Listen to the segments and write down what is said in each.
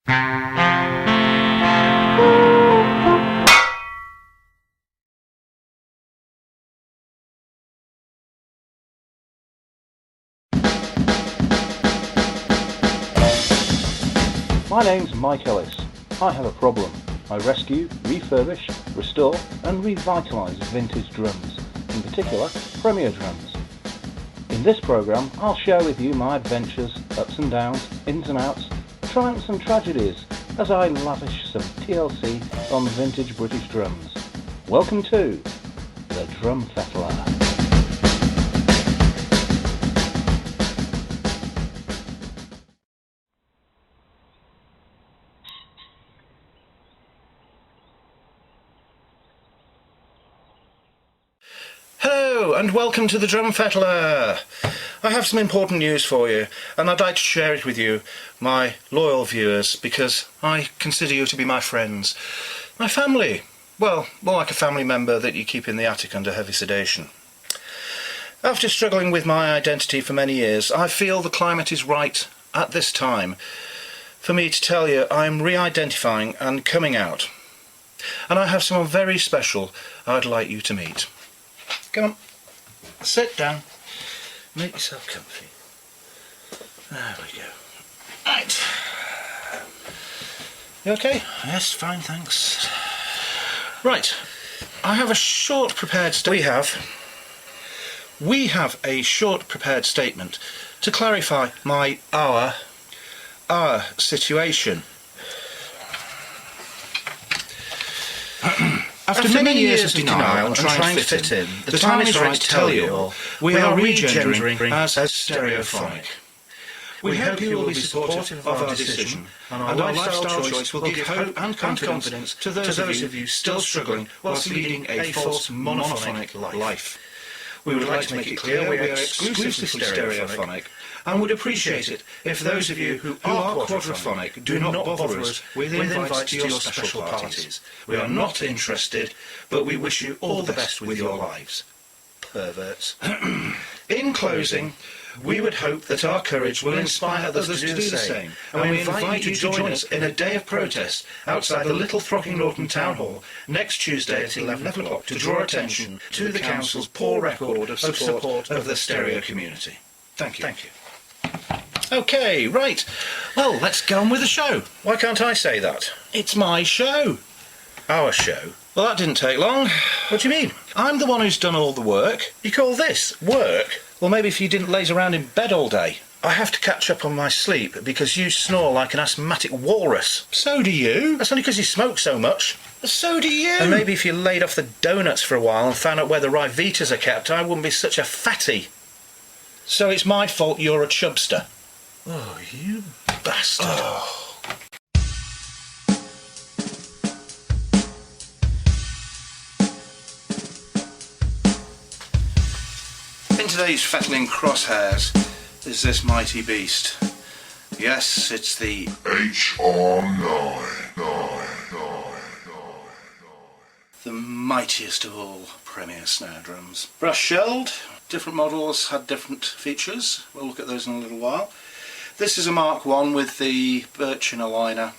My name's Mike Ellis. I have a problem. I rescue, refurbish, restore and revitalise vintage drums, in particular Premier drums. In this programme I'll share with you my adventures, ups and downs, ins and outs, triumphs and tragedies as I lavish some TLC on vintage British drums. Welcome to the Drum Fettler. Hello and welcome to the Drum Fettler. I have some important news for you and I'd like to share it with you, my loyal viewers, because I consider you to be my friends. My family. Well, more like a family member that you keep in the attic under heavy sedation. After struggling with my identity for many years, I feel the climate is right at this time for me to tell you I'm re-identifying and coming out. And I have someone very special I'd like you to meet. Come on, sit down, make yourself comfy. There we go. Right. You okay? Yes, fine, thanks. Right, I have a short prepared statement. We have a short prepared statement to clarify our situation. After many years of denial and trying to fit in, the time is right to tell you all we are regendering as stereophonic. We hope you will be supportive of our decision, and our lifestyle choice will give hope and confidence to those of you still struggling whilst leading a false monophonic life. We would like to make it clear we are exclusively stereophonic, and would appreciate it if those of you who are quadraphonic do not bother us with invites to your special parties. We are not interested, but we wish you all the best with your lives. Perverts. In closing, we would hope that our courage will inspire others to do the same, and we invite you to join us in a day of protest outside the Little Throckmorton Town Hall next Tuesday at 11 o'clock to draw attention to the Council's poor record of support of the stereo community. Thank you. Thank you. Okay, right. Well, let's go on with the show. Why can't I say that? It's my show. Our show? Well, that didn't take long. What do you mean? I'm the one who's done all the work. You call this work? Well, maybe if you didn't laze around in bed all day. I have to catch up on my sleep because you snore like an asthmatic walrus. So do you. That's only because you smoke so much. So do you. And maybe if you laid off the donuts for a while and found out where the Rivitas are kept, I wouldn't be such a fatty. So it's my fault you're a chubster. Oh, you bastard. Oh. In today's fettling crosshairs is this mighty beast. Yes, it's the HR9. The mightiest of all Premier snare drums. Brass shelled, different models had different features. We'll look at those in a little while. This is a Mark 1 with the birch inner liner.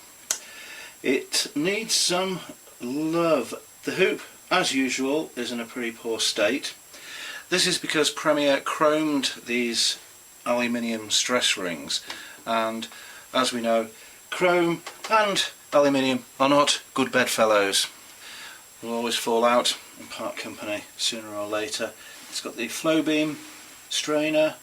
It needs some love. The hoop, as usual, is in a pretty poor state. This is because Premier chromed these aluminium stress rings, and as we know, chrome and aluminium are not good bedfellows. Will always fall out and part company sooner or later. It's got the flow beam strainer,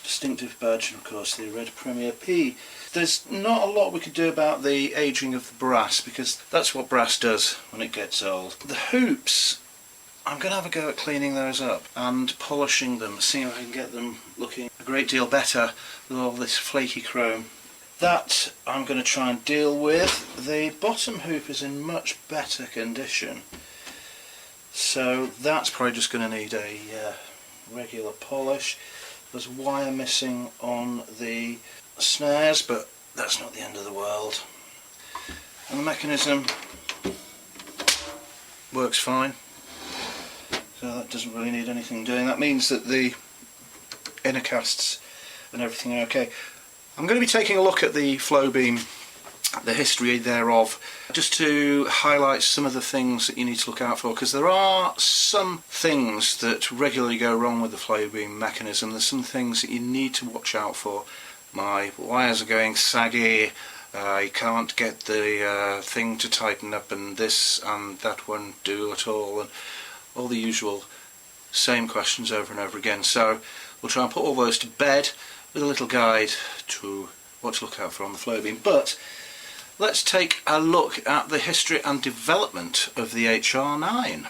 distinctive badge, and of course the red Premier P. There's not a lot we could do about the aging of the brass because that's what brass does when it gets old. The hoops, I'm going to have a go at cleaning those up and polishing them, seeing if I can get them looking a great deal better with all this flaky chrome. That I'm going to try and deal with. The bottom hoop is in much better condition, so that's probably just going to need a regular polish. There's wire missing on the snares, but that's not the end of the world. And the mechanism works fine, so that doesn't really need anything doing. That means that the inner casts and everything are okay. I'm going to be taking a look at the flow beam the history thereof, just to highlight some of the things that you need to look out for, because there are some things that regularly go wrong with the flow beam mechanism. There's some things that you need to watch out for. My wires are going saggy, I can't get the thing to tighten up, and this and that won't do at all, and all the usual same questions over and over again. So we'll try and put all those to bed with a little guide to what to look out for on the flow beam. But let's take a look at the history and development of the HR9.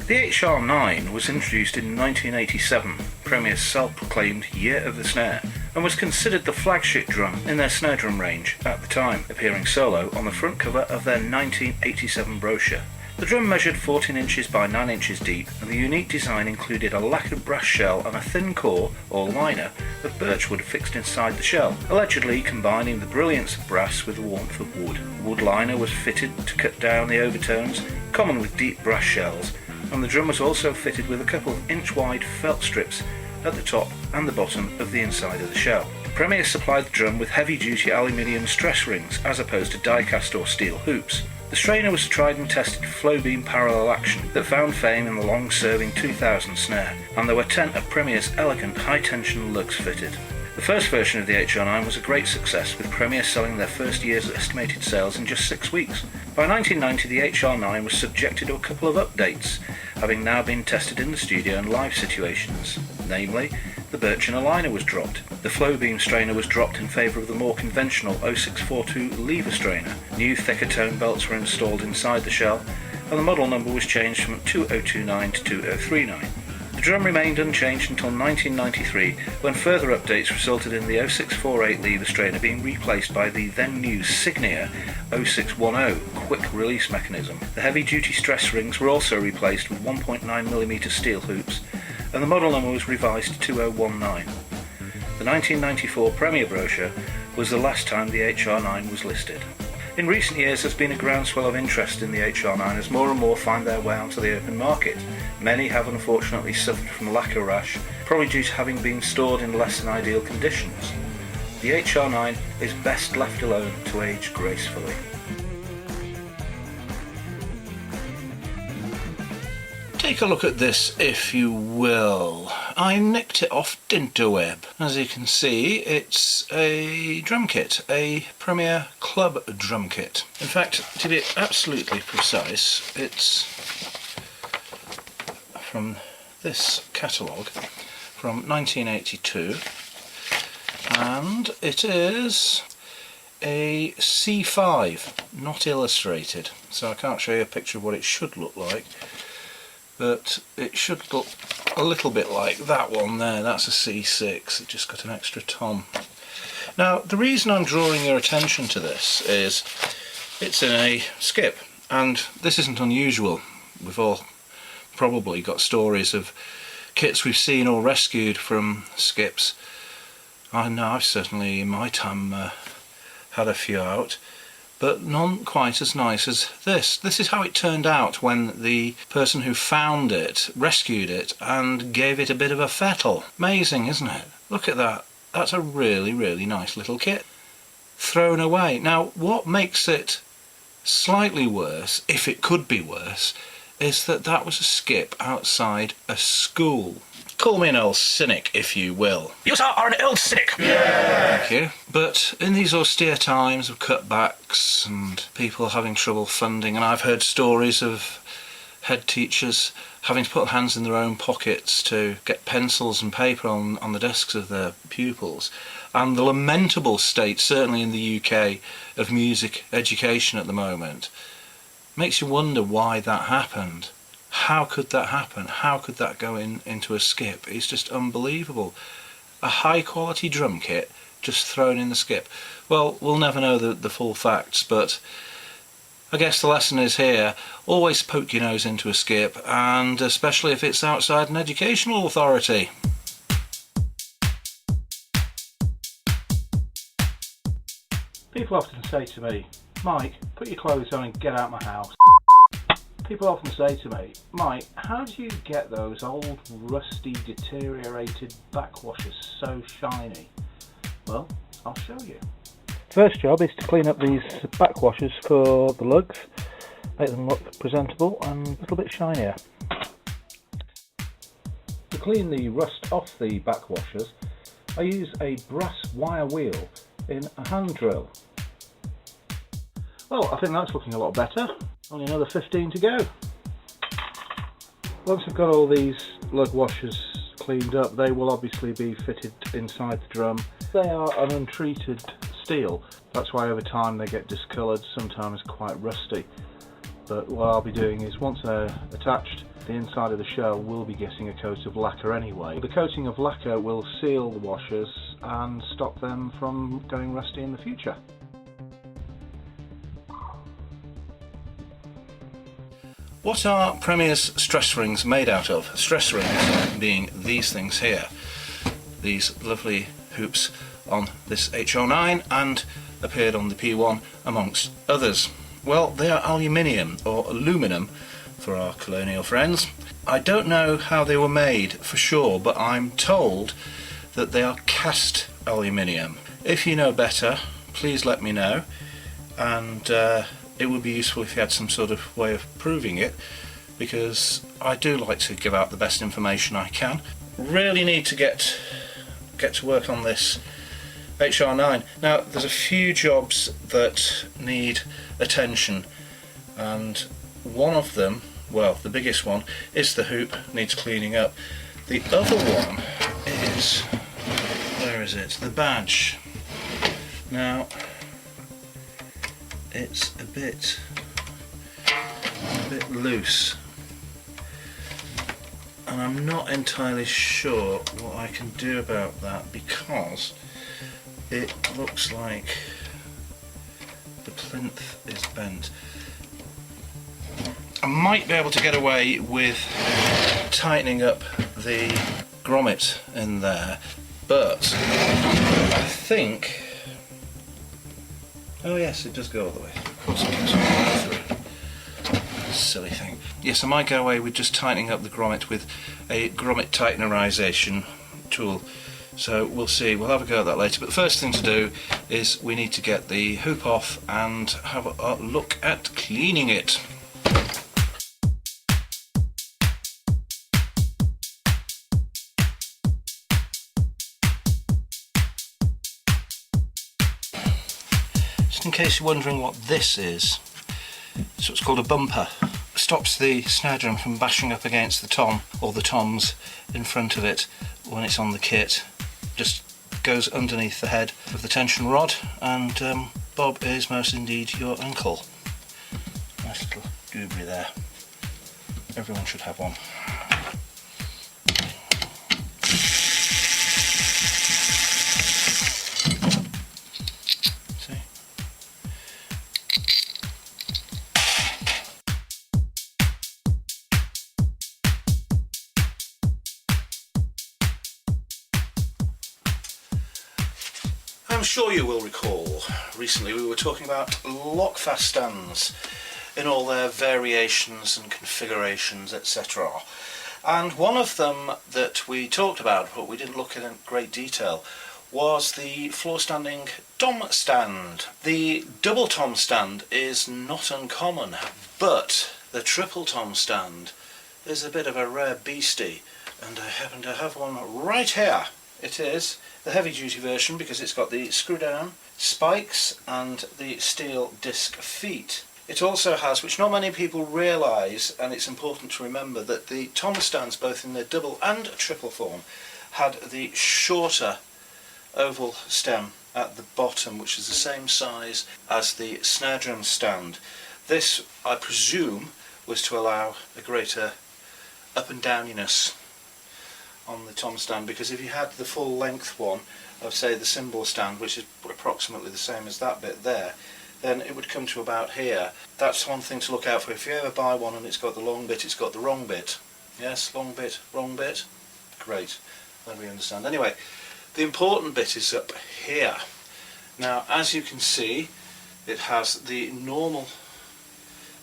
The HR9 was introduced in 1987, Premier's self-proclaimed Year of the Snare, and was considered the flagship drum in their snare drum range at the time, appearing solo on the front cover of their 1987 brochure. The drum measured 14 inches by 9 inches deep, and the unique design included a lacquered brass shell and a thin core, or liner, of birchwood fixed inside the shell, allegedly combining the brilliance of brass with the warmth of wood. The wood liner was fitted to cut down the overtones, common with deep brass shells, and the drum was also fitted with a couple of inch-wide felt strips at the top and the bottom of the inside of the shell. Premier supplied the drum with heavy-duty aluminium stress rings as opposed to die-cast or steel hoops. The strainer was a tried and tested flow beam parallel action that found fame in the long-serving 2000 snare, and there were 10 of Premier's elegant high-tension lugs fitted. The first version of the HR9 was a great success, with Premier selling their first year's estimated sales in just 6 weeks. By 1990 the HR9 was subjected to a couple of updates, having now been tested in the studio and live situations. Namely, the birch and liner was dropped, the flow beam strainer was dropped in favour of the more conventional 0642 lever strainer, new thicker tone belts were installed inside the shell, and the model number was changed from 2029 to 2039. The drum remained unchanged until 1993, when further updates resulted in the 0648 lever strainer being replaced by the then new Signia 0610 quick release mechanism. The heavy duty stress rings were also replaced with 1.9mm steel hoops, and the model number was revised to 2019. The 1994 Premier brochure was the last time the HR9 was listed. In recent years there's been a groundswell of interest in the HR9 as more and more find their way onto the open market. Many have unfortunately suffered from lacquer rash, probably due to having been stored in less than ideal conditions. The HR9 is best left alone to age gracefully. Take a look at this, if you will. I nicked it off Dinterweb. As you can see, it's a drum kit, a Premier Club drum kit. In fact, to be absolutely precise, it's from this catalogue from 1982, and it is a C5, not illustrated, so I can't show you a picture of what it should look like. But it should look a little bit like that one there. That's a C6, it just got an extra tom. Now the reason I'm drawing your attention to this is it's in a skip, and this isn't unusual. We've all probably got stories of kits we've seen or rescued from skips. I know I've certainly in my time had a few out, but none quite as nice as this. This is how it turned out when the person who found it rescued it and gave it a bit of a fettle. Amazing, isn't it? Look at that. That's a really, really nice little kit. Thrown away. Now, what makes it slightly worse, if it could be worse, is that that was a skip outside a school. Call me an old cynic, if you will. You are an old cynic! Yeah. Thank you. But in these austere times of cutbacks and people having trouble funding, and I've heard stories of head teachers having to put hands in their own pockets to get pencils and paper on the desks of their pupils, and the lamentable state, certainly in the UK, of music education at the moment, makes you wonder why that happened. How could that happen? How could that go into a skip? It's just unbelievable. A high quality drum kit just thrown in the skip. Well, we'll never know the full facts, but I guess the lesson is here, always poke your nose into a skip, and especially if it's outside an educational authority. People often say to me, Mike, put your clothes on and get out my house. People often say to me, Mike, how do you get those old, rusty, deteriorated backwashers so shiny? Well, I'll show you. First job is to clean up these back washers for the lugs, make them look presentable and a little bit shinier. To clean the rust off the back washers, I use a brass wire wheel in a hand drill. Well, I think that's looking a lot better. Only another 15 to go. Once I've got all these lug washers cleaned up, they will obviously be fitted inside the drum. They are an untreated steel, that's why over time they get discoloured, sometimes quite rusty. But what I'll be doing is, once they're attached, the inside of the shell will be getting a coat of lacquer anyway. The coating of lacquer will seal the washers and stop them from going rusty in the future. What are Premier's stress rings made out of? Stress rings being these things here. These lovely hoops on this H09 and appeared on the P1 amongst others. Well, they are aluminium, or aluminum for our colonial friends. I don't know how they were made for sure, but I'm told that they are cast aluminium. If you know better, please let me know, and it would be useful if you had some sort of way of proving it, because I do like to give out the best information I can. Really need to get to work on this HR9. Now, there's a few jobs that need attention, and one of them, well, the biggest one, is the hoop, needs cleaning up. The other one is, where is it? The badge. Now, it's a bit loose, and I'm not entirely sure what I can do about that, because it looks like the plinth is bent. I might be able to get away with tightening up the grommet in there, but I think, oh yes, it does go all the way. Of course it goes all the way through. Silly thing. Yes, I might get away with just tightening up the grommet with a grommet tightenerization tool. So we'll see, we'll have a go at that later. But the first thing to do is we need to get the hoop off and have a look at cleaning it. Just in case you're wondering what this is, it's what's called a bumper. It stops the snare drum from bashing up against the tom or the toms in front of it when it's on the kit. Just goes underneath the head of the tension rod, and Bob is most indeed your uncle. Nice little doobry there. Everyone should have one. See? I'm sure you will recall, recently we were talking about Lokfast stands in all their variations and configurations, etc. And one of them that we talked about, but we didn't look at in great detail, was the floor standing tom stand. The double tom stand is not uncommon, but the triple tom stand is a bit of a rare beastie, and I happen to have one right here. It is the heavy duty version because it's got the screw down spikes and the steel disc feet. It also has, which not many people realise, and it's important to remember, that the tom stands, both in their double and triple form, had the shorter oval stem at the bottom, which is the same size as the snare drum stand. This, I presume, was to allow a greater up and downiness on the tom stand, because if you had the full length one of, say, the cymbal stand, which is approximately the same as that bit there, then it would come to about here. That's one thing to look out for. If you ever buy one and it's got the long bit, it's got the wrong bit. Yes, long bit, wrong bit. Great, then we understand. Anyway, the important bit is up here. Now, as you can see, it has the normal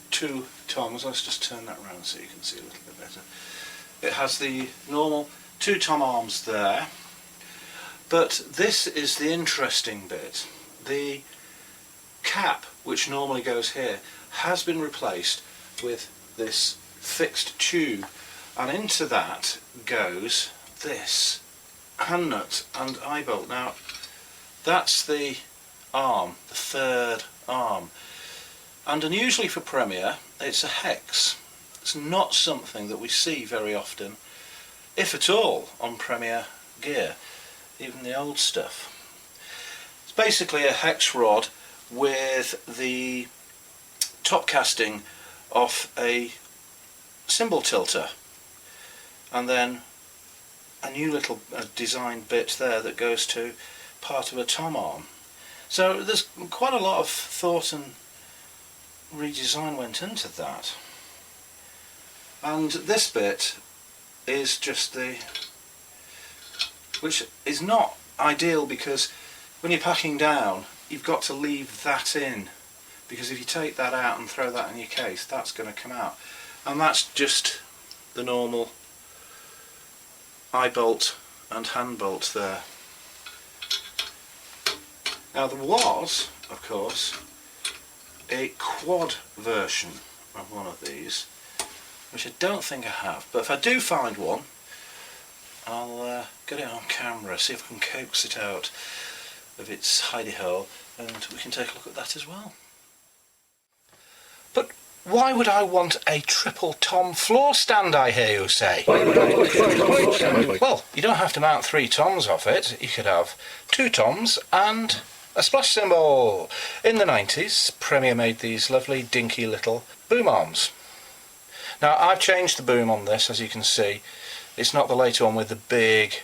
two toms. Let's just turn that around so you can see a little bit better. It has the normal two tom arms there, but this is the interesting bit. The cap, which normally goes here, has been replaced with this fixed tube, and into that goes this hand nut and eye bolt. Now that's the arm, the third arm, and unusually for Premier it's a hex. It's not something that we see very often, if at all, on Premier gear, even the old stuff. It's basically a hex rod with the top casting off a cymbal tilter, and then a new little design bit there that goes to part of a tom arm. So there's quite a lot of thought and redesign went into that. And this bit is just which is not ideal, because when you're packing down you've got to leave that in, because if you take that out and throw that in your case, that's going to come out. And that's just the normal eye bolt and hand bolt there. Now there was, of course, a quad version of one of these, which I don't think I have, but if I do find one, I'll get it on camera, see if I can coax it out of its hidey hole, and we can take a look at that as well. But why would I want a triple tom floor stand, I hear you say? Well, you don't have to mount 3 toms off it. You could have 2 toms and a splash cymbal. In the 90s, Premier made these lovely dinky little boom arms. Now I've changed the boom on this, as you can see. It's not the later one with the big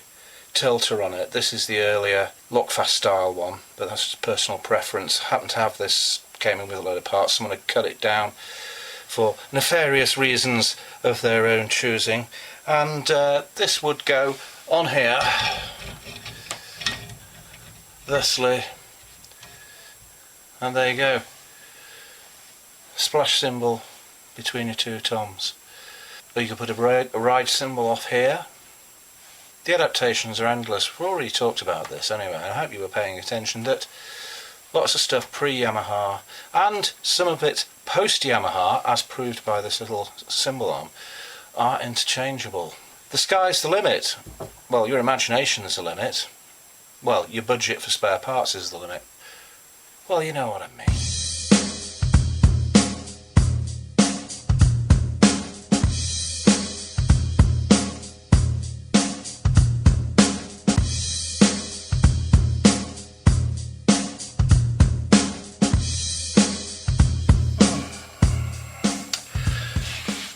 tilter on it. This is the earlier Lokfast style one, but that's just personal preference. I happen to have this, came in with a load of parts. Someone had cut it down for nefarious reasons of their own choosing, and this would go on here thusly, and there you go, splash cymbal between your 2 toms. Or you could put a ride cymbal off here. The adaptations are endless. We've already talked about this anyway. I hope you were paying attention. That lots of stuff pre-Yamaha and some of it post-Yamaha, as proved by this little cymbal arm, are interchangeable. The sky's the limit. Well, your imagination is the limit. Well, your budget for spare parts is the limit. Well, you know what I mean.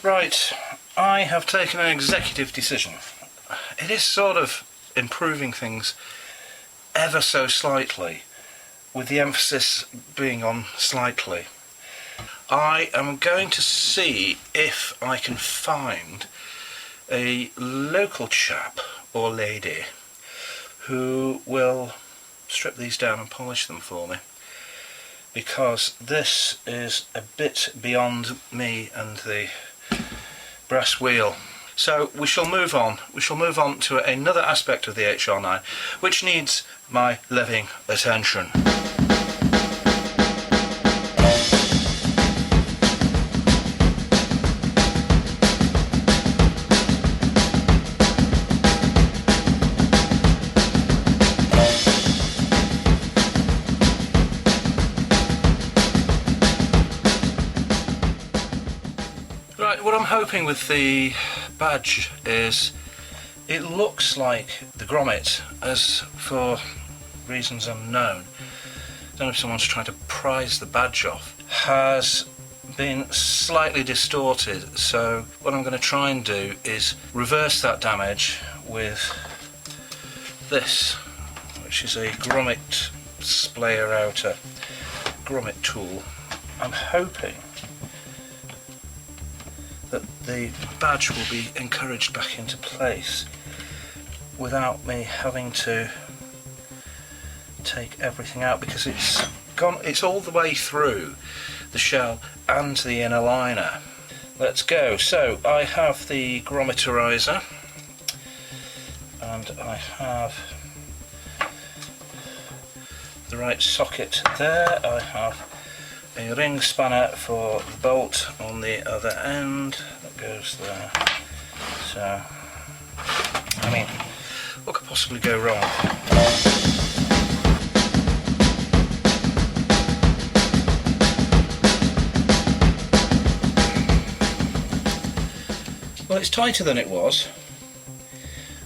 Right, I have taken an executive decision. It is sort of improving things ever so slightly, with the emphasis being on slightly. I am going to see if I can find a local chap or lady who will strip these down and polish them for me, because this is a bit beyond me and the brass wheel. So we shall move on. We shall move on to another aspect of the HR9 which needs my living attention. Right, what I'm hoping with the badge is it looks like the grommet, as for reasons unknown, I don't know if someone's trying to prise the badge off, has been slightly distorted. So what I'm going to try and do is reverse that damage with this, which is a grommet splayer outer grommet tool. I'm hoping that the badge will be encouraged back into place without me having to take everything out, because it's all the way through the shell and the inner liner. Let's go. So I have the grommeterizer, and I have the right socket there. I have a ring spanner for the bolt on the other end that goes there. So, I mean, what could possibly go wrong? Well, it's tighter than it was,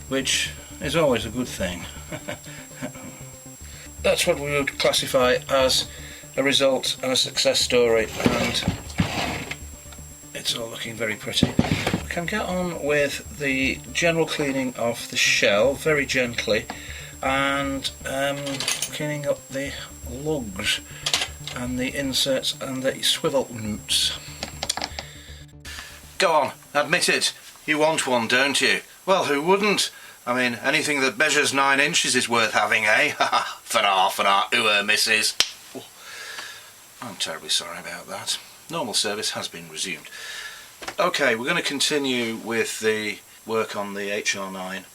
which is always a good thing. That's what we would classify as a result and a success story, and it's all looking very pretty. We can get on with the general cleaning of the shell very gently, and cleaning up the lugs and the inserts and the swivel noots. Go on, admit it, you want one, don't you? Well, who wouldn't? I mean, anything that measures 9 inches is worth having, eh? For missus. Oh, I'm terribly sorry about that. Normal service has been resumed. Okay, we're going to continue with the work on the HR9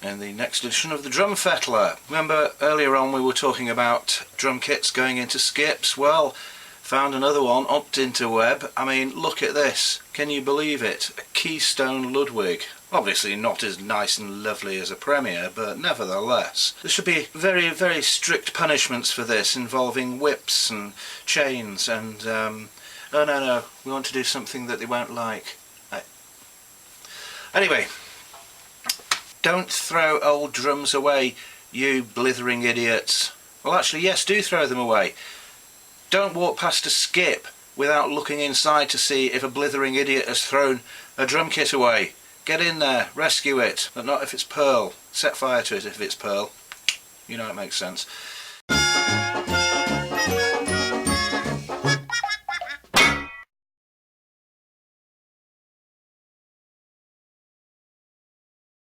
and the next edition of the Drum Fettler. Remember earlier on we were talking about drum kits going into skips? Well, found another one upped into web. I mean, look at this. Can you believe it? A Keystone Ludwig. Obviously not as nice and lovely as a Premier, but nevertheless. There should be very, very strict punishments for this, involving whips and chains and, oh no, we want to do something that they won't like. Anyway, don't throw old drums away, you blithering idiots. Well, actually, yes, do throw them away. Don't walk past a skip without looking inside to see if a blithering idiot has thrown a drum kit away. Get in there, rescue it, but not if it's pearl. Set fire to it if it's pearl. You know it makes sense.